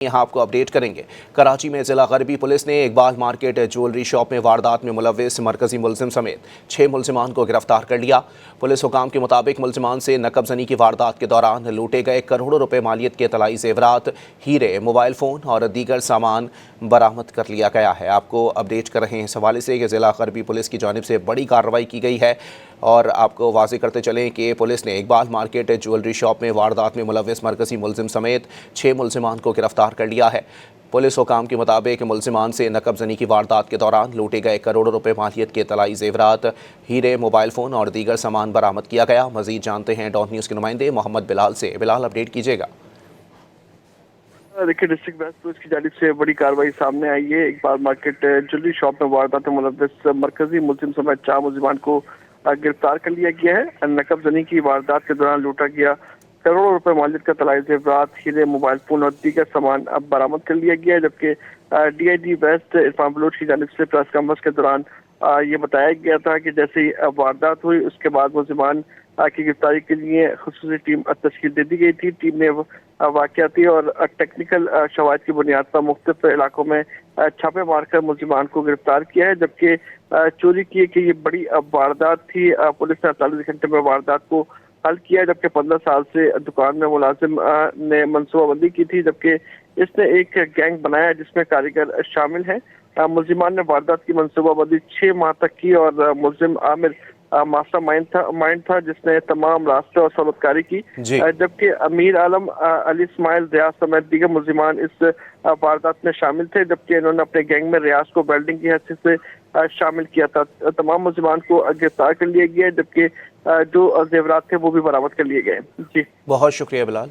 यहाँ आपको अपडेट करेंगे। कराची में जिला गरबी पुलिस ने इकबाल मार्केट ज्वेलरी शॉप में वारदात में मुलविस मरकजी मुलजिम समेत 6 मुलजिमान को गिरफ्तार कर लिया। पुलिस हुकाम के मुताबिक मुलजिमान से नकबजनी की वारदात के दौरान लूटे गए करोड़ों रुपए मालियत के तलाई जेवरात, हीरे, मोबाइल फ़ोन और दीगर सामान बरामद कर लिया गया है। आपको अपडेट कर रहे हैं इस हवाले से कि जिला गरबी पुलिस की जानिब से बड़ी कार्रवाई की गई है। और आपको वाज़ेह करते चलें कि पुलिस ने इकबाल मार्केट ज्वेलरी शॉप में वारदात में मुलविस मरकजी मुलजिम समेत 6 मुलजिमान को गिरफ्तार कर लिया है। पुलिस हुकाम के मुताबिक मुलजिमान से नकबजनी की वारदात के दौरान लूटे गए करोड़ों रुपए मालियत के तलाई जेवरात, हीरे, मोबाइल फ़ोन और दीगर सामान बरामद किया गया। मज़ीद जानते हैं डॉट न्यूज़ के नुमाइंदे मोहम्मद बिलाल से। बिलाल, अपडेट कीजिएगा। देखिए, डिस्ट्रिक्ट वेस्ट पुलिस की जानिब से बड़ी कार्रवाई सामने आई है। इकबाल मार्केट ज्वेलरी शॉप में वारदात में मुलविस मरकजी मुलजिम समेत 4 मुलजिमान को गिरफ्तार कर लिया गया है। नकबजनी की वारदात के दौरान लूटा गया करोड़ों रुपए मालियत का तलाई जेवरात, हीरे, मोबाइल फोन और दीगर सामान अब बरामद कर लिया गया है। जबकि DIG वेस्ट इरफान बलोच की जानिब से प्रेस कॉन्फ्रेंस के दौरान ये बताया गया था कि जैसे ही वारदात हुई उसके बाद मुलजिमान की गिरफ्तारी के लिए खुसूसी टीम तश्कील दे दी गई थी। टीम ने वाक़याती और टेक्निकल शवाहिद की बुनियाद पर मुख्तलिफ इलाकों में छापे मारकर मुलजिमान को गिरफ्तार किया है। जबकि चोरी की कि ये बड़ी वारदात थी। पुलिस ने 48 घंटे में वारदात को हल किया, जबकि 15 साल से दुकान में मुलाजिम ने मनसूबाबंदी की थी। जबकि इसने एक गैंग बनाया जिसमें कारीगर शामिल हैं। मुलजिमान ने वारदात की मनसूबाबंदी 6 माह तक की और मुलजिम आमिर मास्टर माइंड था जिसने तमाम रास्ते और सबूतकारी की। जबकि अमीर आलम, अली इस्माइल, रियाज समेत दीगर मुलजिमान इस वारदात में शामिल थे। जबकि इन्होंने अपने गैंग में रियाज को वेल्डिंग की हैसियत से शामिल किया था। तमाम मुलजिमान को गिरफ्तार कर लिया गया, जबकि जो जेवरात थे वो भी बरामद कर लिए गए। जी, बहुत शुक्रिया बिलाल।